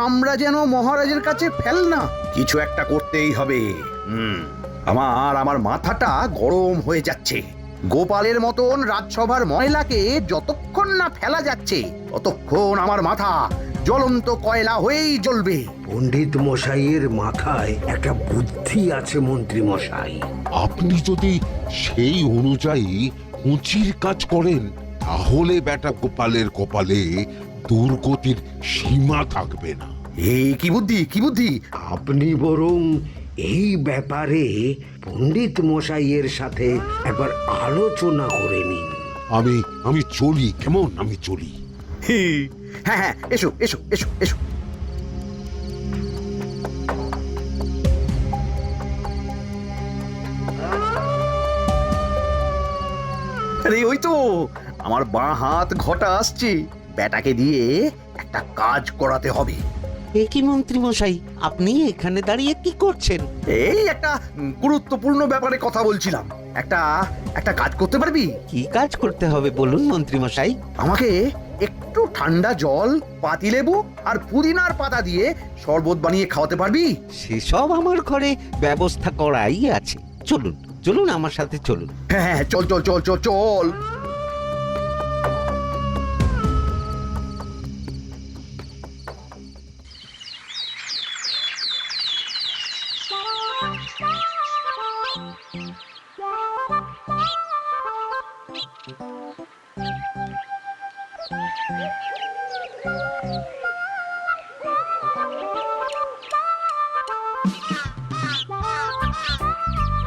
আমরা যেন মহারাজের কাছে ফেল না, কিছু একটা করতেই হবে। আমার মাথাটা গরম হয়ে যাচ্ছে। গোপালের মতন রাজসভার ময়লাকে যতক্ষণ না ফেলা যাচ্ছে ততক্ষণ আমার মাথা জ্বলন্ত কয়লা হয়েই জ্বলবে। পণ্ডিত মশাইয়ের মাথায় একটা বুদ্ধি আছে মন্ত্রী মশাই। আপনি যদি সেই অনুযায়ী উঁচির কাজ করেন তাহলে বেটা গোপালের কপালে দুর্গতির সীমা থাকবে না। এই কি বুদ্ধি, কি বুদ্ধি? আপনি বরং এই ব্যাপারে পণ্ডিত মশাইয়ের সাথে একবার আলোচনা করে নিন। আমি চলি, কেমন? আমি চলি। হ্যাঁ হ্যাঁ, এসো এসো এসো এসো। আরে ওই তো আমার বাঁ হাত ঘটা আসছে, বেটাকে দিয়ে একটা কাজ করাতে হবে। এ কি মন্ত্রী মশাই, আপনি এখানে দাঁড়িয়ে কি করছেন? এই একটা গুরুত্বপূর্ণ ব্যাপারে কথা বলছিলাম। একটা কাজ করতে পারবি? কি কাজ করতে হবে বলুন মন্ত্রী মশাই। আমাকে একটু ঠান্ডা জল, পাতিলেবু আর পুদিনার পাতা দিয়ে শরবত বানিয়ে খাওয়াতে পারবি? সেসব আমার ঘরে ব্যবস্থা করাই আছে। চলুন চলুন, আমার সাথে চলুন। হ্যাঁ হ্যাঁ, চল চল চল চল চল।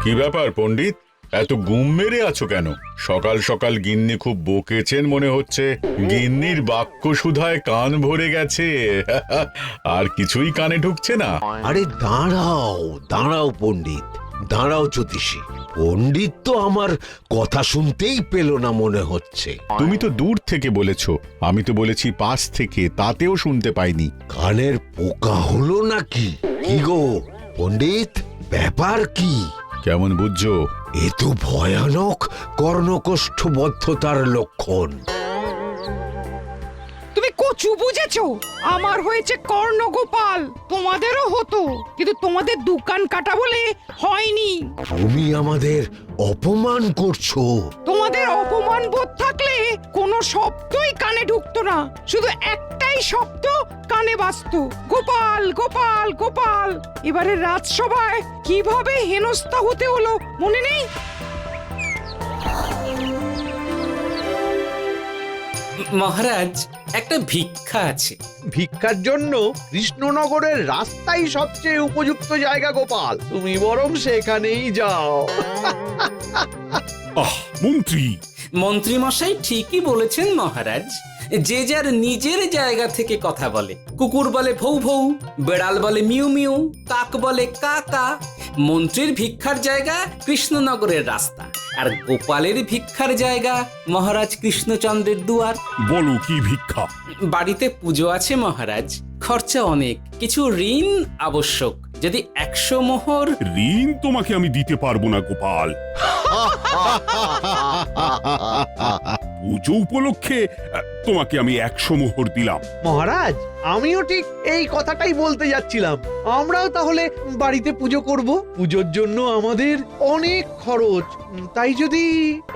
কি ব্যাপার পণ্ডিত, এত গুম মেরে আছো কেন? সকাল সকাল গিন্নি খুব বকেছেন মনে হচ্ছে। গিন্নির বাক্য সুধায় কান ভরে গেছে, আর কিছুই কানে ঢুকছে না। আরে দাঁড়াও দাঁড়াও পণ্ডিত, দাঁড়াও জ্যোতিষী। পণ্ডিত তো আমার কথা শুনতেই পেল না মনে হচ্ছে। তুমি তো দূর থেকে বলেছো, আমি তো বলেছি পাশ থেকে, তাতেও শুনতে পাইনি। কানের পোকা হলো নাকি? কি গো পণ্ডিত, ব্যাপার কি? কেমন বুঝছো? এ তো ভয়ানক কর্ণকোষ্ঠবদ্ধতার লক্ষণ। তুমি কচু বুঝেছো? আমার হয়েছে কর্ণগোপাল, তোমাদেরও হতো, কিন্তু তোমাদের দোকান কাটা বলে হয়নি। তুমি আমাদের অপমান করছো। তোমাদের অপমান বোধ থাকলে কোনো শব্দই কানে ঢুকতো না, শুধু একটাই শব্দ কানে বাজতো, গোপাল গোপাল গোপাল। এবারে রাজসভায় কিভাবে হেনস্থা হতে হলো মনে নেই? মহারাজ, একটা ভিক্ষা আছে। ভিক্ষার জন্য কৃষ্ণনগরের রাস্তাই সবচেয়ে উপযুক্ত জায়গা গোপাল, তুমি বরং সেখানেই যাও। মন্ত্রী, মন্ত্রী মশাই ঠিকই বলেছেন মহারাজ। যে যার নিজের জায়গা থেকে কথা বলে। কুকুর বলে ভৌ ভৌ, বেড়াল বলে মিউ মিউ, কাক বলে কা কা। মন্ত্রীর ভিক্ষার জায়গা কৃষ্ণনগরের রাস্তা, আর গোপালের ভিক্ষার জায়গা মহারাজ কৃষ্ণচন্দ্রের দুয়ার। বলো কি ভিক্ষা? বাড়িতে পুজো আছে মহারাজ, খরচা অনেক, কিছু ঋণ আবশ্যক। যদি 100 মোহর। ঋণ তোমাকে আমি দিতে পারবো না গোপাল। পুজো উপলক্ষে তোমাকে আমি 100 মোহর দিলাম। মহারাজ, আমিও ঠিক এই কথাটাই বলতে যাচ্ছিলাম। আমরাও তাহলে বাড়িতে পুজো করব। পুজোর জন্য আমাদের অনেক খরচ, তাই যদি।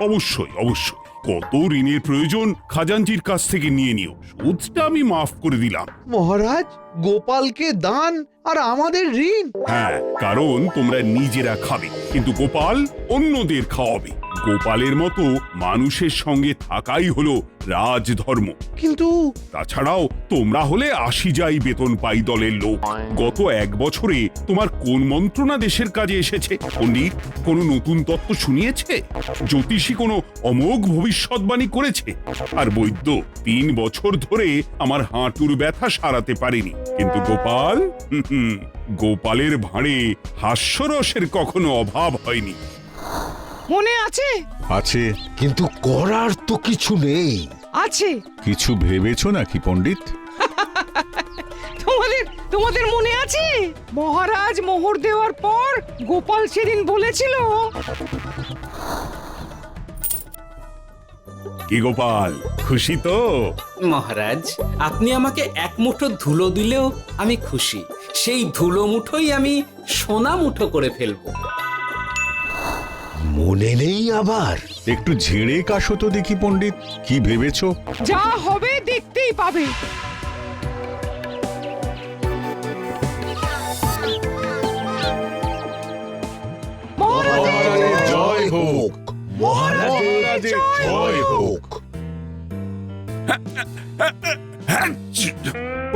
অবশ্যই অবশ্যই, কত ঋণের প্রয়োজন খাজাঞ্চির কাছ থেকে নিয়ে নিও, সুদটা আমি মাফ করে দিলাম। মহারাজ, গোপালকে দান আর আমাদের ঋণ? হ্যাঁ, কারণ তোমরা নিজেরা খাবে, কিন্তু গোপাল অন্যদের খাওয়াবে। গোপালের মতো মানুষের সঙ্গে থাকাই হলো রাজধর্ম। কিন্তু তাছাড়াও তোমরা হলে 80 যাই বেতন পাই দলের লোক। গত 1 বছরে তোমার কোন মন্ত্রণা দেশের কাজে এসেছে? পণ্ডিত কোনো নতুন তত্ত্ব শুনিয়েছে? জ্যোতিষী কোনো অমোঘ ভবিষ্যৎবাণী করেছে? আর বৈদ্য 3 বছর ধরে আমার হাঁটুর ব্যথা সারাতে পারেনি। কিন্তু গোপাল, গোপালের ভাঁড়ে হাস্যরসের কখনো অভাব হয়নি। মনে আছে? আছে। কিন্তু করার তো কিছু নেই। আছে। কিছু ভেবেছো নাকি পণ্ডিত? তোমাদের মনে আছে মহারাজ মোহর দেওয়ার পর গোপাল সেদিন বলেছিল কি গোপাল, খুশি তো? মহারাজ, আপনি আমাকে এক মুঠো ধুলো দিলেও আমি খুশি। সেই ধুলো মুঠোই আমি সোনা মুঠো করে ফেলবো। মনে নেই আবার? একটু ঝেড়ে কাশো তো দেখি পণ্ডিত, কি ভেবেছো? যা হবে দেখতেই পাবে। মহারাজের জয় হোক, মহারাজের জয় হোক। হ্যাঁ,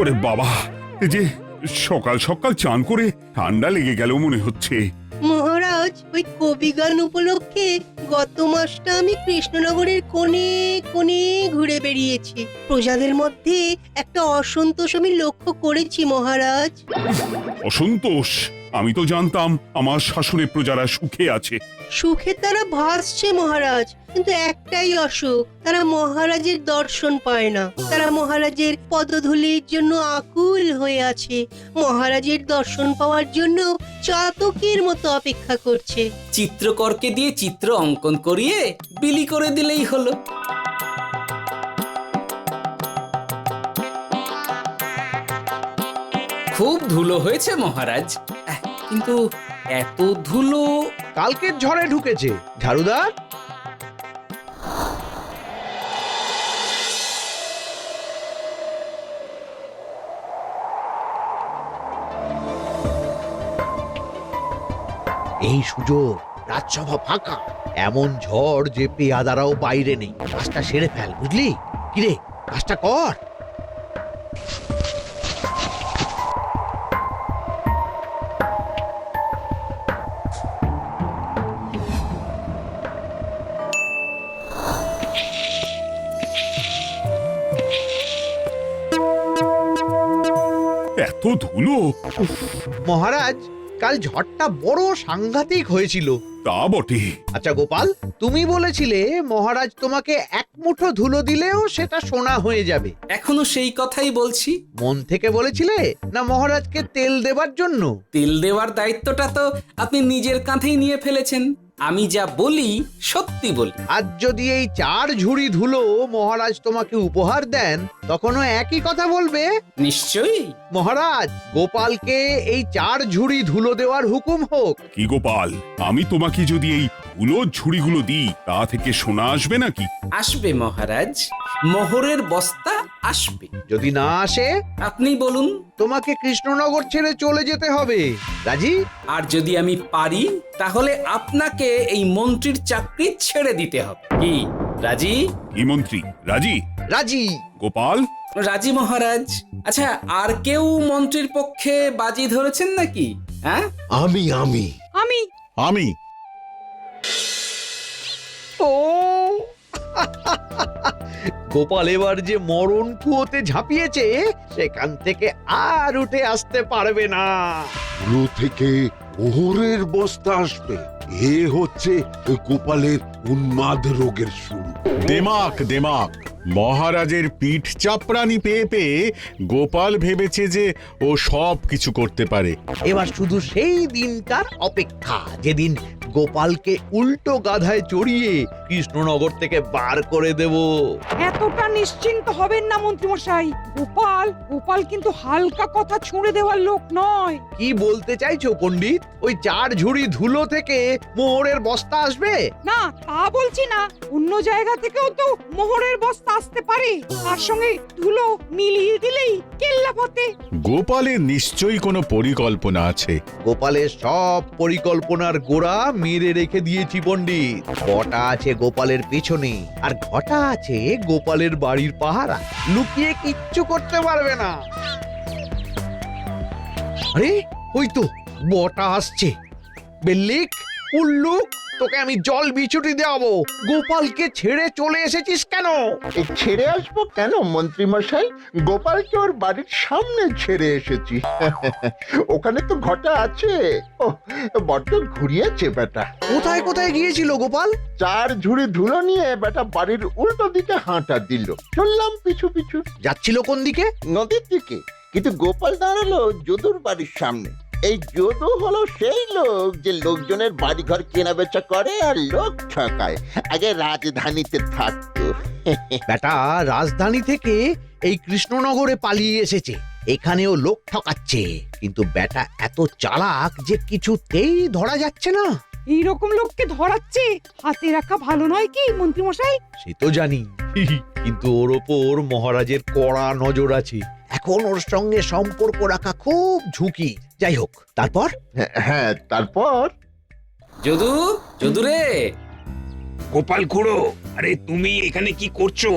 ওরে বাবা, এই যে সকাল সকাল চান করে ঠান্ডা লেগে গেল মনে হচ্ছে। মহারাজ, ওই কবি গান উপলক্ষে গত মাসটা আমি কৃষ্ণনগরের কোণে কোণে ঘুরে বেরিয়েছি। প্রজাদের মধ্যে একটা অসন্তোষ আমি লক্ষ্য করেছি মহারাজ। অসন্তোষ? আমি তো জানতাম আমার শাসনে প্রজারা সুখে আছে। সুখে তারা ভাসছে মহারাজ, কিন্তু একটাই অসুখ, তারা মহারাজের দর্শন পায় না। তারা মহারাজের পদধূলির জন্য আকুল হয়ে আছে, মহারাজের দর্শন পাওয়ার জন্য চাতকের মতো অপেক্ষা করছে। চিত্রকরকে দিয়ে চিত্র অঙ্কন করিয়ে বিলি করে দিলেই হলো। খুব ধুলো হয়েছে মহারাজ, কিন্তু এত ধুলো। কালকের ঝড়ে ঢুকেছে। ঝাড়ুদার, এই সুযোগ, রাজসভা ফাঁকা, এমন ঝড় যে পেয়াদারাও বাইরে নেই। কাজটা সেরে ফেল, বুঝলি? কিরে, কাজটা কর। এত ধুলো! উফ, মহারাজ, কাল ঝড়টা বড় সাংঘাতিক হয়েছিল। তা বটে। আচ্ছা গোপাল, তুমি বলেছিলে মহারাজ তোমাকে এক মুঠো ধুলো দিলেও সেটা সোনা হয়ে যাবে। এখনো সেই কথাই বলছি। মন থেকে বলেছিলে না মহারাজকে তেল দেবার জন্য? তেল দেওয়ার দায়িত্বটা তো আপনি নিজের কাঁধেই নিয়ে ফেলেছেন। আমি যা বলি সত্যি বলি। আজ যদি এই 4 ঝুড়ি ধুলো মহারাজ তোমাকে উপহার দেন, তখনও একই কথা বলবে? নিশ্চয়ই। মহারাজ, গোপালকে এই 4 ঝুড়ি ধুলো দেওয়ার হুকুম হোক। কি গোপাল, আমি তোমাকে যদি এই ধুলো ঝুড়িগুলো দিই, তা থেকে সোনা আসবে নাকি? আসবে মহারাজ, মোহরের বস্তা আসবে। যদি না আসে, আপনি বলুন। তোমাকে কৃষ্ণনগর ছেড়ে চলে যেতে হবে। রাজি? আর যদি আমি পারি, তাহলে আপনাকে এই মন্ত্রীর চাকরি ছেড়ে দিতে হবে। কি রাজি? কি মন্ত্রী, রাজি? রাজি। গোপাল? রাজি মহারাজ। আচ্ছা, আর কেউ মন্ত্রীর পক্ষে বাজি ধরেছেন নাকি? হ্যাঁ, আমি আমি আমি আমি ও গোপাল এবার যে মরণ কুয়োতে ঝাঁপিয়েছে, সেখান থেকে আর উঠে আসতে পারবে না। ধুলো থেকে মোহরের বস্তা আসবে, এ হচ্ছে গোপালের উন্মাদ রোগের শুরু। দেমাক দেমাক, মহারাজের পিঠ চাপড়ানি পেয়ে পেয়ে গোপাল ভেবেছে যে ও সব কিছু করতে পারে। এবার শুধু সেই দিনটার অপেক্ষা, যেদিন গোপালকে উল্টো গাধায় চড়িয়ে কৃষ্ণনগর থেকে বার করে দেব। এতটা নিশ্চিন্ত হবেন না মন্ত্রীমশাই। গোপাল কিন্তু হালকা কথা ছুঁড়ে দেওয়ার লোক নয়। কি বলতে চাইছো পণ্ডিত? ওই 4 ঝুড়ি ধুলো থেকে মোহরের বস্তা আসবে? না, তা বলছি না। অন্য জায়গা থেকেও তো মোহরের বস্তা আসতে পারে। তার সঙ্গে ধুলো মিলিয়ে দিলেই কেল্লা ফতে। গোপালের নিশ্চয়ই কোনো পরিকল্পনা আছে। গোপালের সব পরিকল্পনার গোড়া মেরে রেখে দিয়েছি পণ্ডিত। ঘটা আছে গোপালের পেছনে, আর ঘটা আছে গোপালের বাড়ির পাহারা। লুকিয়ে কিচ্ছু করতে পারবে না। আরে ওই তো বটা আসছে। বেল্লিক, উল্লুক, তোকে আমি জল বিছুটি দেওয়াবো। গোপালকে ছেড়ে চলে এসেছিস কেন? ছেড়ে আসবো কেন মন্ত্রী মশাই? গোপালকে ওর বাড়ির সামনে ছেড়ে এসেছি। ওখানে তো ঘটা আছে। ও বড্ড ঘুরিয়েছে বেটা। কোথায় কোথায় গিয়েছিল গোপাল? 4 ঝুড়ি ধুলো নিয়ে বেটা বাড়ির উল্টো দিকে হাঁটা দিল। চললাম পিছু পিছু। যাচ্ছিল কোন দিকে? নদীর দিকে, কিন্তু গোপাল দাঁড়ালো যদুর বাড়ির সামনে। এই যদু হলো সেই লোক যে লোকজনের বাড়িঘর কেনা বেচা করে আর লোক ঠকায়। আগে রাজধানীতে থাকতো। বেটা রাজধানী থেকে এই কৃষ্ণনগরে পালিয়ে এসেছে, এখানেও লোক ঠকাচ্ছে, কিন্তু বেটা এত চালাক যে কিছুতেই ধরা যাচ্ছে না। এইরকম লোককে ধরাচ্ছে হাতে রাখা ভালো নয় কি মন্ত্রী মশাই? সে তো জানি, কিন্তু ওর ওপর মহারাজের কড়া নজর আছে। এখন ওর সঙ্গে সম্পর্ক রাখা খুব ঝুঁকি। যাই হোক, তারপর হ্যাঁ, তারপর যদু, যদু রে, গোপাল খুড়ো, আরে তুমি এখানে কি করছো?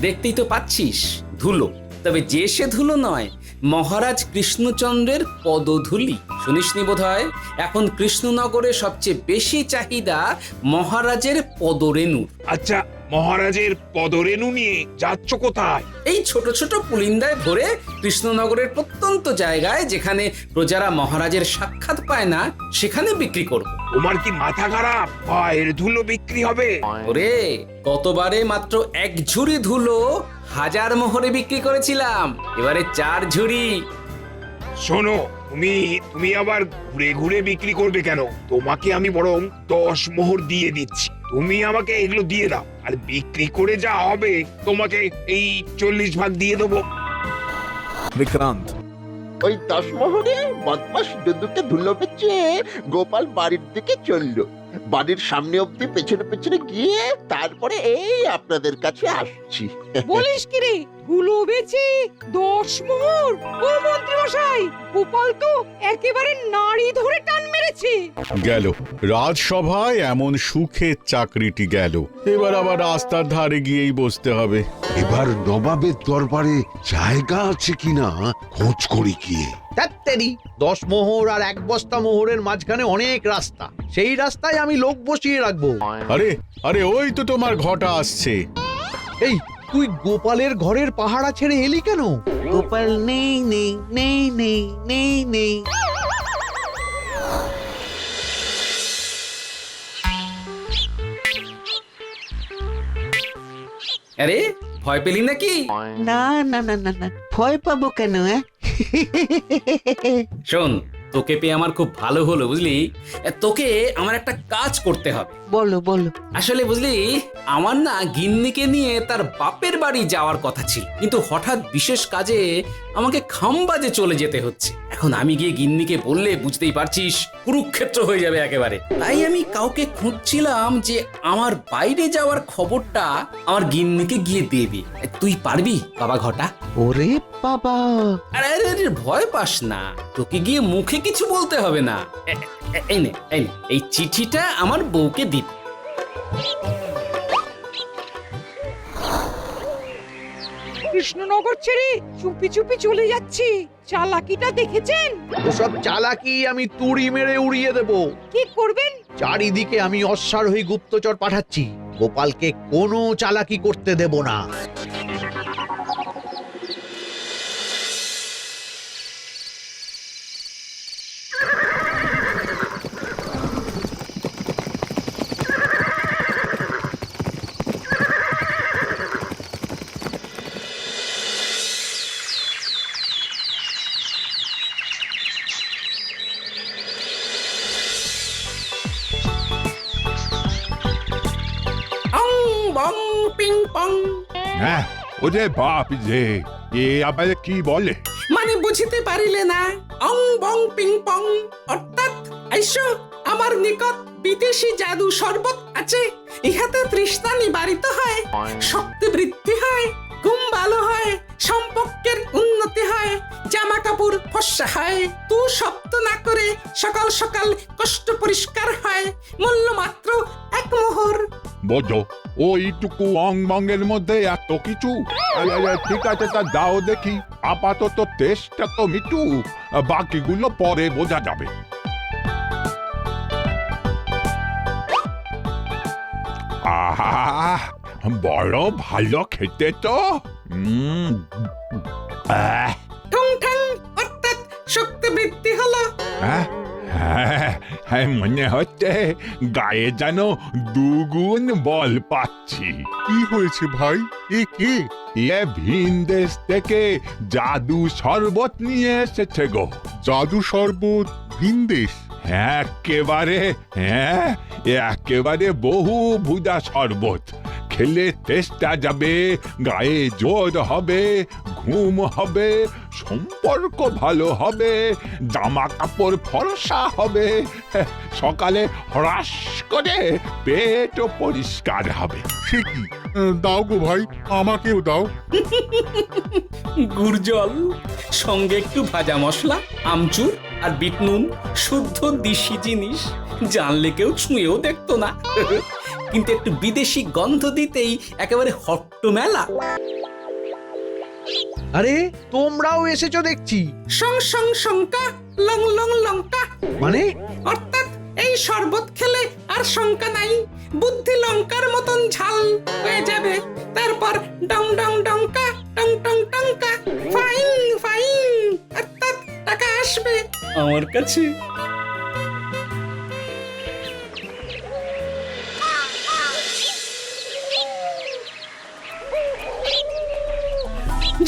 দেখতেই তো পাচ্ছিস ধুলো, তবে যে সে ধুলো নয়, মহারাজ কৃষ্ণচন্দ্রের পদধূলি। শুনিসনি বোধহয় এখন কৃষ্ণনগরে সবচেয়ে বেশি চাহিদা মহারাজের পদরেণুর। আচ্ছা, মহারাজের পদরেণু নিয়ে যাচ্ছ কোথায়? এই ছোট ছোট পুলিন্দায় ভরে কৃষ্ণনগরের প্রত্যন্ত জায়গায় যেখানে প্রজারা মহারাজের সাক্ষাৎ পায় না সেখানে বিক্রি করব। তোমার কি মাথা খারাপ? পায়ের ধুলো বিক্রি হবে? ওরে, গতবারে মাত্র 1 ঝুড়ি ধুলো 1000 মোহরে বিক্রি করেছিলাম, এবারে 4 ঝুড়ি। শোনো, তুমি আবার ঘুরে ঘুরে বিক্রি করবে কেন? তোমাকে আমি বরং 10 মোহর দিয়ে দিচ্ছি, তুমি আমাকে এগুলো দিয়ে দাও, আর বিক্রি করে যা হবে তোমাকে এই 40 ভাগ দিয়ে দেবো। বিক্রান্ত, ওই 10 মোহরে বদমাস যদুকে ধুলো বেচে গোপাল বাড়ির দিকে চললো। বাড়ির সামনে অব্দি পেছনে পেছনে গিয়ে তারপরে এই আপনাদের কাছে আসছি। বলিস কি রে, ধুলো বেচে 10 মোহর? ও মন্ত্রী মশাই, গোপাল তো একেবারে নাড়ি ধরে টান মেরেছে। গেল রাজসভায় এমন সুখের চাকরিটি গেল, এবার আবার রাস্তার ধারে গিয়েই বসতে হবে। এবার নবাবের দরবারে জায়গা আছে কিনা খোঁজ করি গিয়ে। তাত্তেরি 10 মোহর আর 1 বস্তা মোহরের মাঝখানে অনেক রাস্তা, সেই রাস্তায় আমি লোক বসিয়ে রাখবো। আরে আরে, ওই তো তোমার ঘটা আসছে। এই, তুই গোপালের ঘরের পাহারা ছেড়ে এলি কেন? গোপাল নেই নেই নেই নেই নেই নেই। আরে, ভয় পেলি নাকি? না না না না না, ভয় পাবো কেন? শোন, তোকে পেয়ে আমার খুব ভালো হলো বুঝলি। তোকে আমার একটা কাজ করতে হবে। বলো বলো। আসলে বুঝলি, আমার না গিন্নিকে নিয়ে তার বাপের বাড়ি যাওয়ার কথা ছিল, কিন্তু হঠাৎ বিশেষ কাজে আমাকে খামবাজে চলে যেতে হচ্ছে। এখন আমি গিয়ে গিন্নিকে বললে বুঝতেই পারছিস কুরুক্ষেত্র হয়ে যাবে একেবারে। তাই আমি কাউকে খুঁজছিলাম যে আমার বাইরে যাওয়ার খবরটা আমার গিন্নিকে গিয়ে দেবে। তুই পারবি বাবা ঘটা? ওরে বাবা, আরে আরে আরে, ভয় পাস না, তোকে গিয়ে মুখে কিছু বলতে হবে না। এই নে, এই চিঠিটা আমার বউকে দিবি। কৃষ্ণনগর ছেড়ে চুপি চুপি চলে যাচ্ছি, চালাকিটা দেখেছেন? ওসব চালাকি আমি তুড়ি মেরে উড়িয়ে দেব। কি করবেন? চারিদিকে আমি অশ্বারোহী গুপ্তচর পাঠাচ্ছি, গোপালকে কোনো চালাকি করতে দেব না। অং বং পিং পং। হ্যাঁ, ওরে বাপ রে, এ আবার কি বলে? মানে বুঝিতে পারিলে না? অং বং পিং পং অর্থাৎ আইসো আমার নিকট বিদেশি জাদু শরবত আছে, ইহাতে তৃষ্ণা নিবারিত হয়, শক্তি বৃদ্ধি হয়, ঘুম ভালো হয়, সম্পর্কের উন্নতি হয়, জামা কাপড় ফর্সা হয়, তু শব্দ না করে সকাল সকাল কষ্ট পরিষ্কার হয়, মূল্য মাত্র 1 মোহর। বোঝো, ওইটুকু অং বঙ্গের মধ্যে এত কিছু? ঠিক আছে, তা দাও দেখি, আপাতত টেস্টটা তো মিটু, বাকিগুলো পরে বোঝা যাবে। আহা, বড় ভালো খেতে তো। ঠং ঠং অর্থাৎ শক্তি বৃদ্ধি হলো। হ্যাঁ, মনে হচ্ছে গায়ে যেন 2 গুণ বল পাচ্ছি। কি হয়েছে ভাই? এ কে? এ ভিন দেশ থেকে জাদু শরবত নিয়ে এসেছে গো। জাদু শরবত ভিনদেশ। একেবারে, হ্যাঁ, একেবারে বহু ভুজা শরবত। খেলে তেষ্টা যাবে, গায়ে জোর হবে, ঘুম হবে, সম্পর্ক ভালো হবে, জামা কাপড় ফর্সা হবে, সকালে হ্রাস করে পেটও পরিষ্কার হবে। সে কি? দাও গো ভাই, আমাকেও দাও। গুড় জল, সঙ্গে একটু ভাজা মশলা, আমচুর আর বিট নুন, শুদ্ধ দেশি জিনিস। জানলে কেউ ছুঁয়েও দেখতো না, কিন্তু একটু বিদেশি গন্ধ দিতেই একেবারে হট্ট মেলা। আরে তোমরাও এসেছো দেখছি। সং সং শঙ্কা, লং লং লঙ্কা। মানে অর্থাৎ এই শরবত খেলে আর শঙ্কা নাই, বুদ্ধি লঙ্কার মতন ঝাল হয়ে যাবে। তারপর ডং ডং ডঙ্কা, টং টং টঙ্কা, ফাইন ফাইন, অর্থাৎ টাকা আসবে আমার কাছে।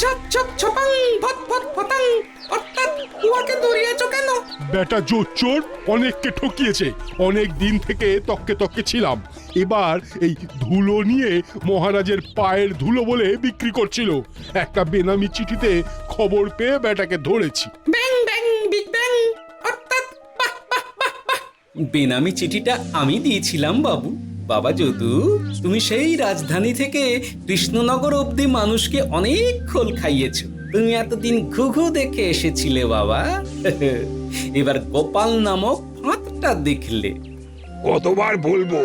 ঝপ ঝপ ছপাং, ভট ভট ফটাং, অর্থাৎ উহাকে দৌড়িয়েছো কেন? বেটা জোচ্চোর অনেককে ঠকিয়েছে। অনেক দিন থেকে তককে তককে ছিলাম, এবার এই ধুলো নিয়ে মহারাজের পায়ের ধুলো বলে বিক্রি করছিল। একটা বেনামি চিঠিতে খবর পেয়ে বেটাকে ধরেছি। ব্যাং ব্যাং বিগ ব্যাং, অর্থাৎ বাহ বাহ বাহ বাহ। বেনামি চিঠিটা আমি দিয়েছিলাম বাবু। বাবা যদু, তুমি সেই রাজধানী থেকে কৃষ্ণনগর অবধি মানুষকে অনেক খোল খাইয়েছো। তুমি এতদিন ঘুঘু দেখে এসেছিলে বাবা, এবার গোপাল নামক ফাঁদটা দেখলে। কতবার বলবো,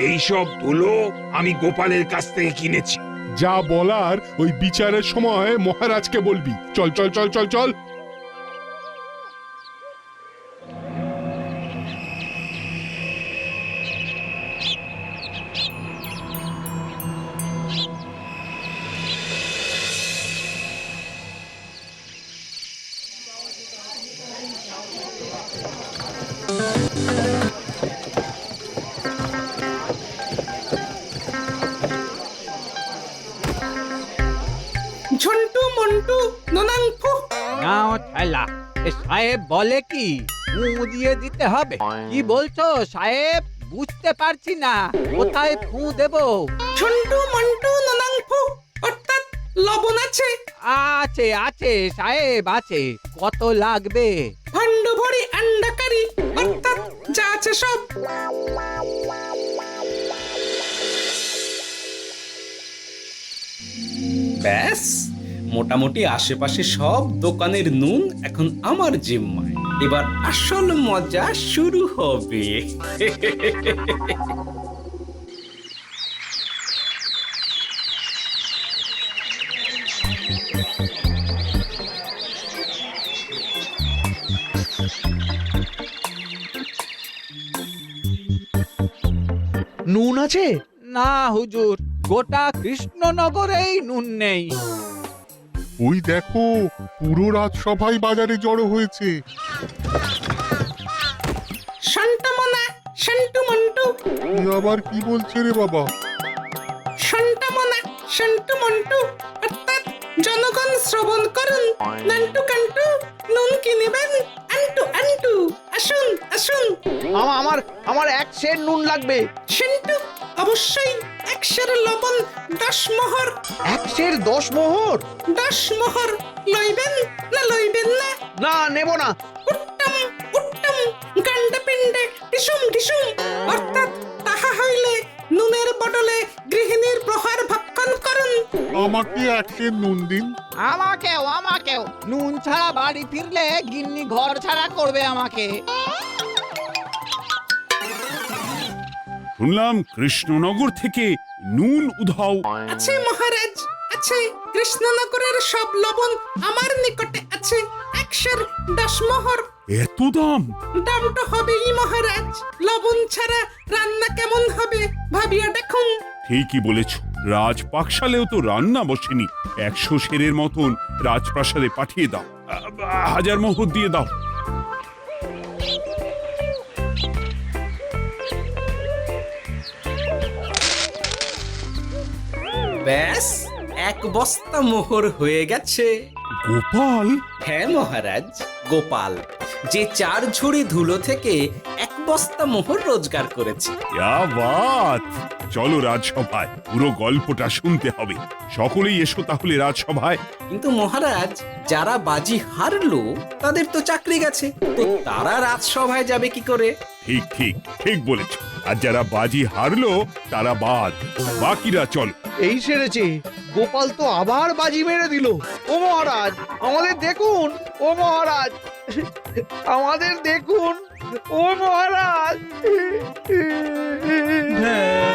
এইসব ধুলো আমি গোপালের কাছ থেকে কিনেছি। যা বলার ওই বিচারের সময় মহারাজকে বলবি। চল চল চল চল চল। ঝন্টু মন্টু ননাংফু। নাও ঠেলা। সাহেব বলে কি ফু দিয়ে দিতে হবে? কি বলছো সাহেব? বুঝতে পারছি না, কোথায় ফু দেব? ঝন্টু মন্টু ননাংফু, অর্থাৎ লবণ আছে? আছে আছে সাহেব আছে। কত লাগবে? ভণ্ড ভরি আন্ডাকারি, অর্থাৎ যা আছে সব। ব্যাস, মোটামুটি আশেপাশে সব দোকানের নুন এখন আমার জিম্মায়। এবার আসল মজা শুরু হবে। নুন আছে? না হুজুর, গোটা কৃষ্ণনগরেই নুন নেই। ওই দেখো, পুরো রাজসভাই বাজারে জড়ো হয়েছে। শান্তামনা, শান্টু মন্টু। এ আবার কি বলছে রে বাবা? শান্তামনা, শান্টু মন্টু, অর্থাৎ জনগণ শ্রবণ করুন। নান্টু কান্টু, নুন কি নেবেন? আন্টু আন্টু, আসুন আসুন। আমার আমার এক সের নুন লাগবে। শান্টু, অবশ্যই 100 লবণ 10 মোহর। 100 10 মোহর? 10 মোহর লইবেন না লইবেন না? না, নেব না। উত্তম উত্তম, গান্ডা পিণ্ডে টিসুম টিসুম, অর্থাৎ তাহা হইলে নুনের বদলে গৃহিণীর প্রহার ভক্ষণ করুন। আমাকে 100 নুন দিন। আমাকেও আমাকেও। নুন ছাড়া বাড়ি ফিরলে গিন্নি ঘর ছাড়া করবে আমাকে। শুনলাম কৃষ্ণনগর থেকে নুন উধাও। আছে মহারাজ, আছে। কৃষ্ণনগরের সব লবণ আমার নিকটে আছে। 110 মোহর। এত দাম? দাম তো হবেই মহারাজ, লবণ ছাড়া রান্না কেমন হবে ভাবিয়া দেখুন। ঠিকই বলেছ, রাজপাকশালেও তো রান্না বসেনি। 100 সেরের মতন রাজপ্রাসাদে পাঠিয়ে দাও। 1000 মোহর দিয়ে দাও। ব্যাস, 1 বস্তা মোহর হয়ে গেছে। গোপাল? হ্যাঁ মহারাজ, গোপাল, যে 4 ঝুড়ি ধুলো থেকে 1 বস্তা মোহর রোজগার করেছে। ইয়া বাত! চলো রাজসভায়, পুরো গল্পটা শুনতে হবে। সকলেই এসো তাহলে রাজসভায়। কিন্তু মহারাজ, যারা বাজি হারলো তাদের তো চাকরি গেছে, তো তারা রাজসভায় যাবে কি করে? ঠিক ঠিক ঠিক বলেছ। আর যারা বাজি হারলো তারা বাদ, বাকিরা চলো। এই সেরেছে, গোপাল তো আবার বাজি মেরে দিল। ও মহারাজ, আমাদের দেখুন। ও মহারাজ, আমাদের দেখুন। ও মহারাজ। হ্যাঁ